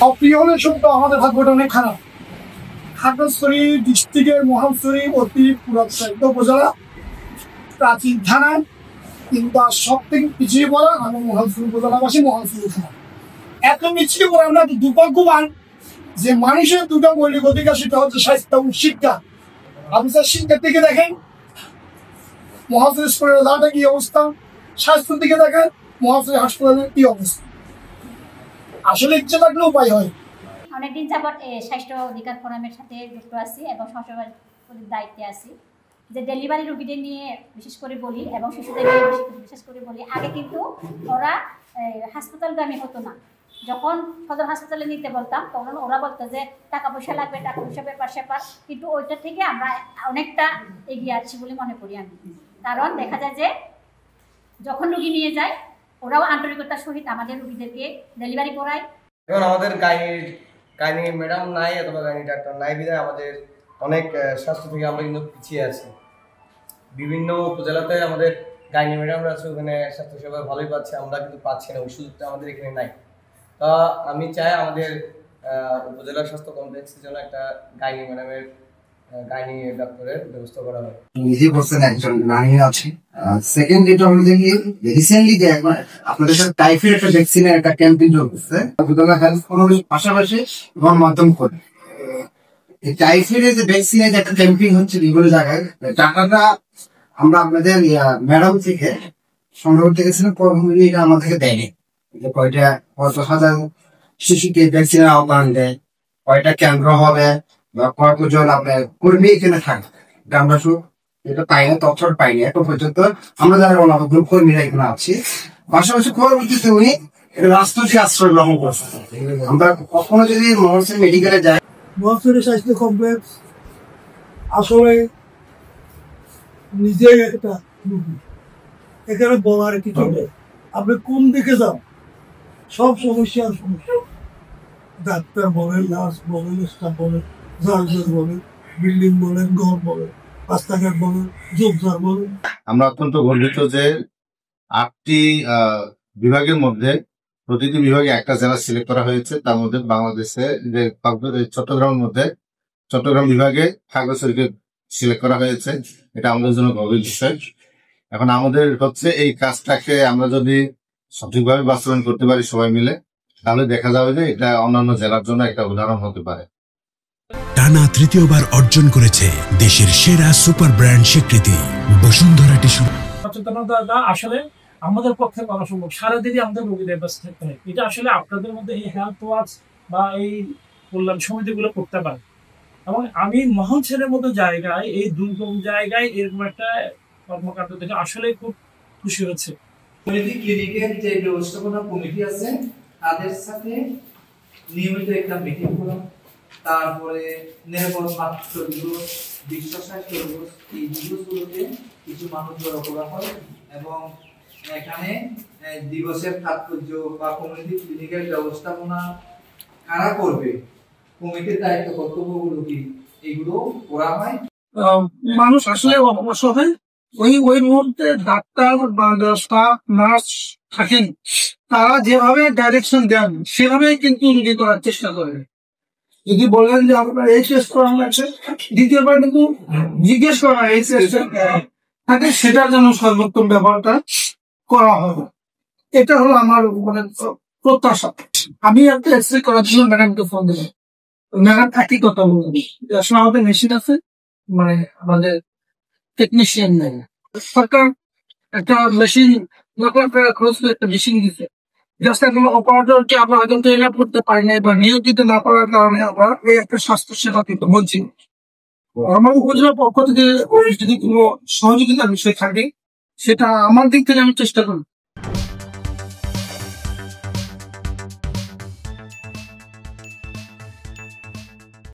অপ্রিয় হলে সত্য আমাদের ভাগ্যটা অনেক খারাপ। খাগড়াছড়ি ডিস্ট্রিক্টের মহালছড়ি অতি পুরাতন উপজেলা, প্রাচীন থানা, কিন্তু সব থেকে পিছিয়ে পড়া আমরা মহালছড়ি উপজেলাবাসী, মহালছড়ি থানা। এত পিছিয়ে পড়া আমরা দুর্ভাগ্যবান যে মানুষের দুটো মৌলিক অধিকার, সেটা হচ্ছে স্বাস্থ্য এবং শিক্ষা। আপনি স্যার শিক্ষার দিকে দেখেন মহালছড়ি স্কুলের রেজাল্টে কি অবস্থা, স্বাস্থ্যের দিকে দেখেন মহালছড়ি হাসপাতালের কি অবস্থা। আসলে ইচ্ছে থাকলে উপায় হয়। অনেকদিন যাবৎ স্বাস্থ্য অধিকার ফোরামের সাথে যুক্ত আছি এবং সহসভাপতির দায়িত্বে আছি। যে ডেলিভারি রোগীদের নিয়ে বিশেষ করে বলি এবং শিশুদের নিয়ে বিশেষ করে বলি, আগে কিন্তু ওরা হাসপাতালগামী হতো না। যখন সদর হাসপাতালে নিতে বলতাম তখন ওরা বলতো যে টাকা পয়সা লাগবে, টাকা পয়সা ব্যাপার স্যাপার, কিন্তু ওইটার থেকে আমরা অনেকটা এগিয়ে আছি বলে মনে করি আমি। কারণ দেখা যায় যে যখন রুগী নিয়ে যায় ওরাও আন্তরিকতার সহিত আমাদের রুগীদেরকে ডেলিভারি করায়। এখন আমাদের গাইনি ম্যাডাম নাই অথবা গাইনি ডাক্তার নাই বিধায় আমাদের অনেক স্বাস্থ্য থেকে আমরা কিন্তু পিছিয়ে আছি। বিভিন্ন উপজেলাতে আমাদের গাইনি ম্যাডামরা আছে, ওখানে স্বাস্থ্যসেবা ভালোই পাচ্ছে, আমরা কিন্তু পাচ্ছি না, ওই সুযোগটা আমাদের এখানে নাই। তা আমি চাই আমাদের উপজেলা স্বাস্থ্য কমপ্লেক্সের জন্য একটা গাইনি ম্যাডামের গাইনি ডাক্তারের ব্যবস্থা করা হয়। নিজে বলছেন একজন নানি আছে। সেকেন্ড যেটা হলো যে রিসেন্টলি যে আপনাদের সাথে টাইফয়েড একটা ভ্যাকসিনের একটা ক্যাম্পেইন চলছে, উপজেলা হেলথ ফোরামের পাশাপাশি গণমাধ্যম করে এই টাইফয়েডের যে ভ্যাকসিনের যে একটা ক্যাম্পেইন হচ্ছে বিভিন্ন জায়গায়, টাকাটা আমরা আপনাদের ম্যাডাম থেকে সংগ্রহ করতে গেছিলাম, পরবর্তী এটা আমাদেরকে দেয়নি যে কয়টা কত হাজার শিশুকে ভ্যাকসিনের আহ্বান দেয়, কয়টা কেন্দ্র হবে বা কতজন আপনার কর্মী এখানে থাকে, আমরা শুধু এটা পাই না, তথ্য পাইনি এখন পর্যন্ত। আমরা যারা গ্রুপ কর্মীরা এখানে আছি, পাশাপাশি পরবর্তীতে উনি রাষ্ট্রকে আশ্রয় গ্রহণ করছেন। আমরা কখনো যদি মহালছড়ি মেডিকেলে যাই, মহালছড়ি স্বাস্থ্য কমপ্লেক্স আসলে নিজে একটা এখানে বলার কিছু নেই। আপনি কোন দিকে যান সব সমস্যার সমস্যা, ডাক্তার বলেন, নার্স বলেন, স্টাফ বলেন, জার্জন বলেন, বিল্ডিং বলেন, ঘর বলেন, রাস্তাঘাট বলেন, যোগদার বলেন। আমরা অত্যন্ত গর্বিত যে 8টি বিভাগের মধ্যে প্রতিটি বিভাগে একটা জেলা সিলেক্ট করা হয়েছে। তার মধ্যে বাংলাদেশে যে চট্টগ্রামের মধ্যে চট্টগ্রাম বিভাগে খাগড়াছড়িকে সিলেক্ট করা হয়েছে। এটা আমাদের জন্য গর্বের বিষয়। এখন আমাদের হচ্ছে এই কাজটাকে আমরা যদি সঠিকভাবে বাস্তবায়ন করতে পারি সবাই মিলে, তাহলে দেখা যাবে যে এটা অন্যান্য জেলার জন্য একটা উদাহরণ হতে পারে। টানা তৃতীয়বার অর্জন করেছে দেশের সেরা সুপার ব্র্যান্ড স্বীকৃতি বসুন্ধরা টিস্যু। সচেতনতা আসলে আমাদের পক্ষে করা সম্ভব, সারাদিনই আমাদের রোগীদের ব্যস্ত থাকতে হয়। এটা আসলে আপনাদের মধ্যে এই হেলথ ওয়াচ বা এই কল্যাণ সমিতিগুলো করতে পারে। এবং আমি মহালছড়ির মতো জায়গায়, এই দুর্গম জায়গায় এরকম একটা কর্মকাণ্ড দেখে আসলে খুব খুশি হচ্ছে। ক্লিনিকের যে ব্যবস্থাপনা কমিটি আছে তাদের সাথে নিয়মিত একটা মিটিং করা, তারপরে নিরাপদ মাতৃত্ব দিবস, বিশ্ব স্বাস্থ্য দিবস, এই দিবসগুলোতে কিছু মানুষ জড়ো করা হয় এবং এখানে দিবসের তাৎপর্য বা কমিউনিটি ক্লিনিকের ব্যবস্থাপনা কারা করবে, কমিটির দায়িত্ব কর্তব্যগুলো কি, এগুলো করা হয়। মানুষ আসলে অসহায়, ওই মুহূর্তে ডাক্তার বা স্টাফ নার্স থাকেন, তারা যেভাবে ডাইরেকশন দেন সেভাবেই কিন্তু রুগী করার চেষ্টা করে। যদি বলেন যে আপনার এই টেস্ট করা লাগছে, দ্বিতীয়বার কিন্তু জিজ্ঞেস করা এই থাকে, সেটার জন্য সর্বোত্তম ব্যবহারটা করা হবে। এটা হলো আমার মানে প্রত্যাশা। আমি একটা এক্সরে করার জন্য ম্যাডামকে ফোন দিলাম, ম্যাডাম একই কথা বলবেন, আসলে আমাদের মেশিন আছে, মানে আমাদের টেকনিশিয়ান নেই। সরকার একটা মেশিন খরচ করে একটা মেশিন দিচ্ছে, জাস্ট এখন অপারেটরকে আমরা হয়তো ট্রেন আপ করতে পারি না বা নিয়োগ দিতে না পারার কারণে আমরা এই একটা স্বাস্থ্য সেবা কিন্তু বলছি। আমার উপজেলার পক্ষ থেকে যদি কোনো সহযোগিতার বিষয় থাকে, সেটা আমার দিক থেকে আমি চেষ্টা করি।